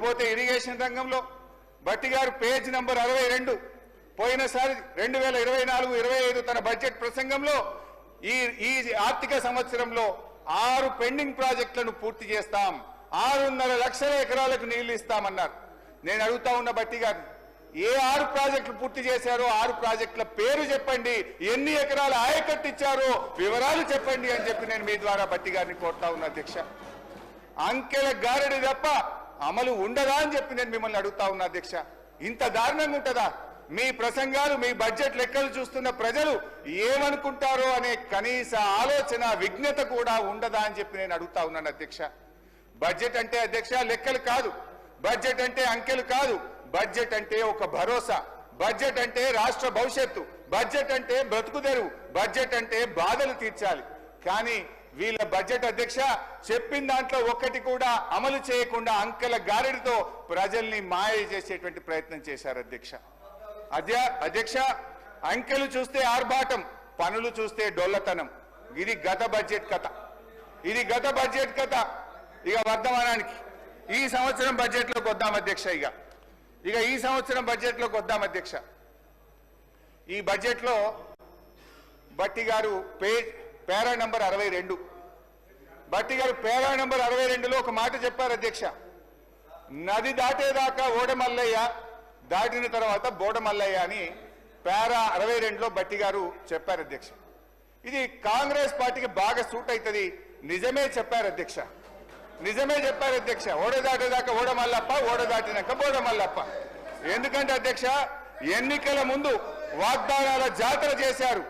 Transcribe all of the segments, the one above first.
ఇకపోతే ఇరిగేషన్ రంగంలో భట్టి గారు పేజ్ నంబర్ 62 పోయినసారి 2024-25 తన బడ్జెట్ ప్రసంగంలో ఈ ఆర్థిక సంవత్సరంలో 6 పెండింగ్ ప్రాజెక్టులను పూర్తి చేస్తాం, 6.5 లక్షల ఎకరాలకు నీళ్లు ఇస్తామన్నారు. నేను అడుగుతా ఉన్న భట్టి గారు, ఏ 6 ప్రాజెక్టులు పూర్తి చేశారో 6 ప్రాజెక్టుల పేరు చెప్పండి, ఎన్ని ఎకరాల ఆయకట్టు ఇచ్చారో వివరాలు చెప్పండి అని చెప్పి నేను మీ ద్వారా భట్టి గారిని కోరుతా ఉన్నా అధ్యక్ష. అంకెల గారడి తప్ప అమలు ఉండదా అని చెప్పి నేను మిమ్మల్ని అడుగుతా ఉన్నా అధ్యక్ష. ఇంత దారుణంగా ఉంటుందా? మీ ప్రసంగాలు, మీ బడ్జెట్ లెక్కలు చూస్తున్న ప్రజలు ఏమనుకుంటారో అనే కనీస ఆలోచన, విజ్ఞత కూడా ఉండదా అని చెప్పి నేను అడుగుతా ఉన్నాను అధ్యక్ష. బడ్జెట్ అంటే అధ్యక్ష లెక్కలు కాదు, బడ్జెట్ అంటే అంకెలు కాదు, బడ్జెట్ అంటే ఒక భరోసా, బడ్జెట్ అంటే రాష్ట్ర భవిష్యత్తు, బడ్జెట్ అంటే బ్రతుకుదెరువు, బడ్జెట్ అంటే బాధలు తీర్చాలి. కానీ వీళ్ళ బడ్జెట్ అధ్యక్ష చెప్పిన దాంట్లో ఒక్కటి కూడా అమలు చేయకుండా అంకెల గారెడితో ప్రజల్ని మాయ చేసేటువంటి ప్రయత్నం చేశారు అధ్యక్ష. అధ్యక్ష అంకెలు చూస్తే ఆర్భాటం, పనులు చూస్తే డొల్లతనం. ఇది గత బడ్జెట్ కథ, ఇది గత బడ్జెట్ కథ. ఇక వర్ధమానానికి ఈ సంవత్సరం బడ్జెట్లోకి వద్దాం అధ్యక్ష. ఇక ఈ సంవత్సరం బడ్జెట్లోకి వద్దాం అధ్యక్ష. ఈ బడ్జెట్లో భట్టి గారు పేరా నంబర్ 62, భట్టి గారు పేరా నంబర్ 62లో ఒక మాట చెప్పారు అధ్యక్ష. నది దాటేదాకా ఓడమల్లయ్య, దాటిన తర్వాత బోడమల్లయ్య అని పేరా 62లో భట్టి గారు చెప్పారు అధ్యక్ష. ఇది కాంగ్రెస్ పార్టీకి బాగా సూట్ అవుతుంది. నిజమే చెప్పారు అధ్యక్ష, నిజమే చెప్పారు అధ్యక్ష. ఓడ దాటేదాకా ఓడమల్లప్ప, ఓడ దాటినాక బోడమల్లప్ప. ఎందుకంటే అధ్యక్ష ఎన్నికల ముందు వాగ్దానాల జాతర చేశారు,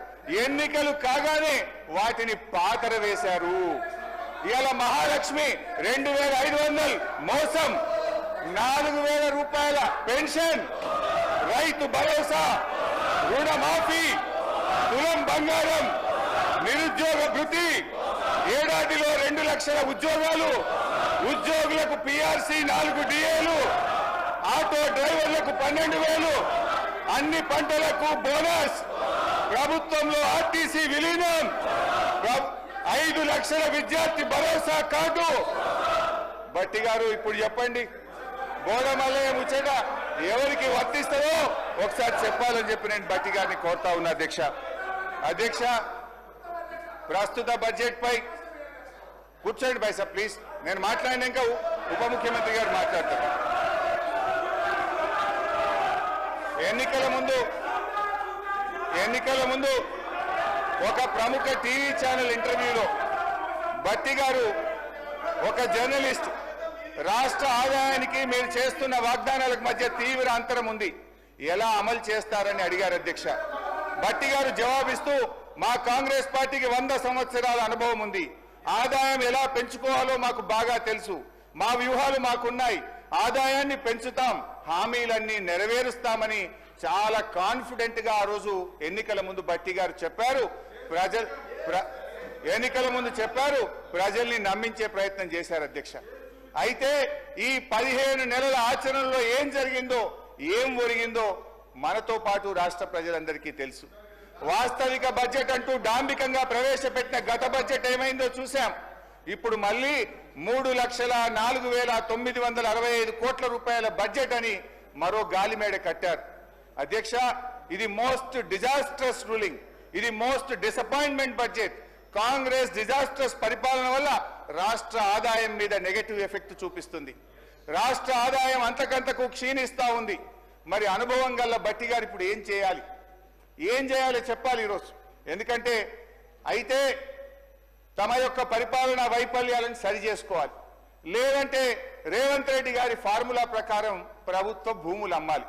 ఎన్నికలు కాగానే వాటిని పాతర వేశారు. ఇవాళ మహాలక్ష్మి 2500 మోసం, 4000 రూపాయల పెన్షన్, రైతు భరోసా, రుణమాఫీ, తులం బంగారం, నిరుద్యోగ భృతి, ఏడాదిలో 2 లక్షల ఉద్యోగాలు, ఉద్యోగులకు పిఆర్సీ 4 డిఏలు, ఆటో డ్రైవర్లకు 12,000, అన్ని పంటలకు బోనస్, ప్రభుత్వంలో ఆర్టీసీ విలీనం, 5 లక్షల విద్యార్థి భరోసా కార్డు. భట్టి గారు ఇప్పుడు చెప్పండి, బోడమల్లయ్య ముచ్చట ఎవరికి వర్తిస్తుందో ఒకసారి చెప్పాలని చెప్పి నేను భట్టి గారిని కోరుతా ఉన్నా అధ్యక్ష. అధ్యక్ష ప్రస్తుత బడ్జెట్ పై కూర్చోండి బై సార్ ప్లీజ్. నేను మాట్లాడినాక ఉప ముఖ్యమంత్రి గారు మాట్లాడతారు. ఎన్నికల ముందు ఒక ప్రముఖ టీవీ ఛానల్ ఇంటర్వ్యూలో భట్టి గారు, ఒక జర్నలిస్ట్, రాష్ట్ర ఆదాయానికి మీరు చేస్తున్న వాగ్దానాలకు మధ్య తీవ్ర అంతరం ఉంది, ఎలా అమలు చేస్తారని అడిగారు అధ్యక్ష. భట్టి గారు జవాబిస్తూ, మా కాంగ్రెస్ పార్టీకి 100 సంవత్సరాల అనుభవం ఉంది, ఆదాయం ఎలా పెంచుకోవాలో మాకు బాగా తెలుసు, మా వ్యూహాలు మాకున్నాయి, ఆదాయాన్ని పెంచుతాం, హామీలన్నీ నెరవేరుస్తామని చాలా కాన్ఫిడెంట్ గా ఆ రోజు ఎన్నికల ముందు భట్టి గారు చెప్పారు. ఎన్నికల ముందు చెప్పారు, ప్రజల్ని నమ్మించే ప్రయత్నం చేశారు అధ్యక్ష. అయితే ఈ 15 నెలల ఆచరణలో ఏం జరిగిందో, ఏం ఒరిగిందో మనతో పాటు రాష్ట్ర ప్రజలందరికీ తెలుసు. వాస్తవిక బడ్జెట్ అంటూ డాంబికంగా ప్రవేశపెట్టిన గత బడ్జెట్ ఏమైందో చూశాం. ఇప్పుడు మళ్ళీ 3,04,965 కోట్ల రూపాయల బడ్జెట్ అని మరో గాలిమేడ కట్టారు అధ్యక్ష. ఇది మోస్ట్ డిజాస్ట్రస్ రూలింగ్, ఇది most disappointment budget. Congress disastrous పరిపాలన వల్ల రాష్ట్ర ఆదాయం మీద నెగటివ్ ఎఫెక్ట్ చూపిస్తుంది, రాష్ట్ర ఆదాయం అంతకంతకు క్షీణిస్తా ఉంది. మరి అనుభవం గల భట్టి గారు ఇప్పుడు ఏం చేయాలి చెప్పాలి ఈరోజు. ఎందుకంటే అయితే తమ యొక్క పరిపాలనా వైఫల్యాలను సరి చేసుకోవాలి, లేదంటే రేవంత్ రెడ్డి గారి ఫార్ములా ప్రకారం ప్రభుత్వ భూములు అమ్మాలి.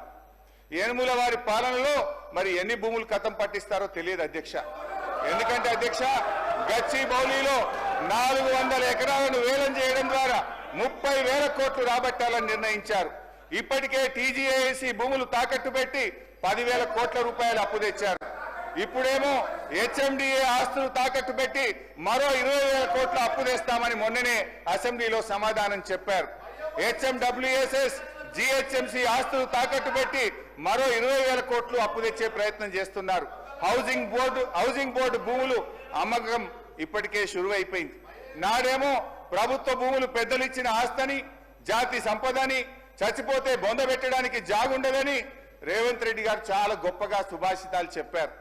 ఏనుముల వారి పాలనలో మరి ఎన్ని భూములు కథం పట్టిస్తారో తెలియదు అధ్యక్ష. ఎందుకంటే అధ్యక్ష గచ్చిబౌలిలో 400 ఎకరాలను వేలం చేయడం ద్వారా 30,000 కోట్లు రాబట్టాలని నిర్ణయించారు. ఇప్పటికే టీజీఏసీ భూములు తాకట్టు పెట్టి 10,000 కోట్ల రూపాయలు అప్పు తెచ్చారు. ఇప్పుడేమో హెచ్ఎండిఏ ఆస్తులు తాకట్టు పెట్టి మరో 20,000 కోట్ల అప్పు తెస్తామని మొన్ననే అసెంబ్లీలో సమాధానం చెప్పారు. హెచ్ఎండబ్ల్యూఎస్ఎస్ జీహెచ్ఎంసీ ఆస్తులు తాకట్టు పెట్టి మరో 20,000 కోట్లు అప్పు తెచ్చే ప్రయత్నం చేస్తున్నారు. హౌసింగ్ బోర్డు భూములు అమ్మకం ఇప్పటికే షురువైపోయింది. నాడేమో ప్రభుత్వ భూములు పెద్దలు ఇచ్చిన ఆస్తని, జాతి సంపదని, చచ్చిపోతే బొంద పెట్టడానికి జాగుండదని రేవంత్ రెడ్డి గారు చాలా గొప్పగా సుభాషితాలు చెప్పారు.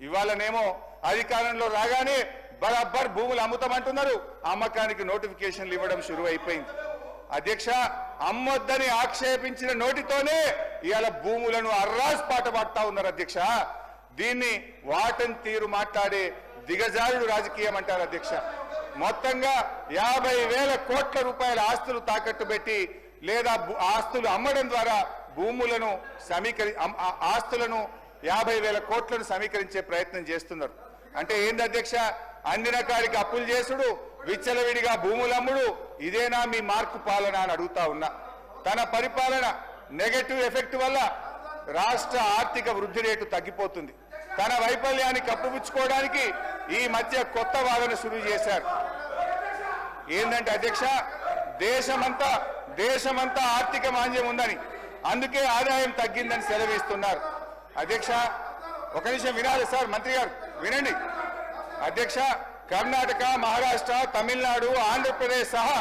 ఇవాళనేమో అధికారంలో రాగానే బరాబర్ భూములు అమ్ముతామంటున్నారు, అమ్మకానికి నోటిఫికేషన్లు ఇవ్వడం షురు అయిపోయింది. అధ్యక్ష, అమ్మొద్దని ఆక్షేపించిన నోటితోనే ఇవాళ భూములను అర్రాస్ పాట పాడుతా ఉన్నారు. అధ్యక్ష, దీన్ని వాటన్ తీరు మాట్లాడే దిగజారుడు రాజకీయం అంటారు. అధ్యక్ష, మొత్తంగా 50,000 కోట్ల రూపాయల ఆస్తులు తాకట్టు పెట్టి లేదా ఆస్తులు అమ్మడం ద్వారా భూములను ఆస్తులను 50,000 కోట్లను సమీకరించే ప్రయత్నం చేస్తున్నారు. అంటే ఏంది అధ్యక్ష? అందిన కాడికి అప్పులు చేసుడు, విచ్చలవిడిగా భూములమ్ముడు, ఇదేనా మీ మార్కు పాలన అని అడుగుతా ఉన్నా. తన పరిపాలన నెగటివ్ ఎఫెక్ట్ వల్ల రాష్ట్ర ఆర్థిక వృద్ధి రేటు తగ్గిపోతుంది. తన వైఫల్యాన్ని కప్పుపుచ్చుకోవడానికి ఈ మధ్య కొత్త వాదన శురు చేశారు. ఏంటంటే అధ్యక్ష, దేశమంతా ఆర్థిక మాంద్యం ఉందని, అందుకే ఆదాయం తగ్గిందని సెలవిస్తున్నారు. అధ్యక్ష, ఒక నిమిషం వినాలి సార్, మంత్రి గారు వినండి. అధ్యక్ష, కర్ణాటక, మహారాష్ట్ర, తమిళనాడు, ఆంధ్రప్రదేశ్ సహా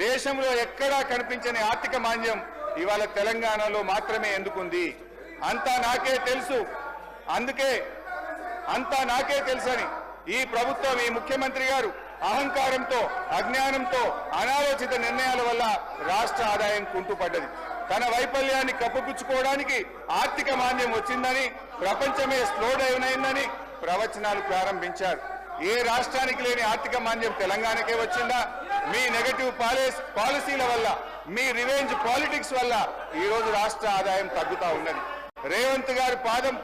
దేశంలో ఎక్కడా కనిపించని ఆర్థిక మాంద్యం ఇవాళ తెలంగాణలో మాత్రమే ఎందుకుంది? అంతా నాకే తెలుసు, అందుకే అంతా నాకే తెలుసని ఈ ప్రభుత్వం, ఈ ముఖ్యమంత్రి గారు అహంకారంతో, అజ్ఞానంతో, అనాలోచిత నిర్ణయాల వల్ల రాష్ట్ర ఆదాయం కుంటుపడ్డది. తన వైఫల్యాన్ని కప్పుపుచ్చుకోవడానికి ఆర్థిక మాంద్యం వచ్చిందని, ప్రపంచమే స్లో డౌన్ అయిందని ప్రవచనాలు ప్రారంభించారు. ఏ రాష్ట్రానికి లేని ఆర్థిక మాంద్యం తెలంగాణకే వచ్చిందా? మీ నెగటివ్ పాలసీల వల్ల, మీ రివెంజ్ పాలిటిక్స్ వల్ల ఈ రోజు రాష్ట్ర ఆదాయం తగ్గుతా ఉన్నది. రేవంత్ గారి పాదం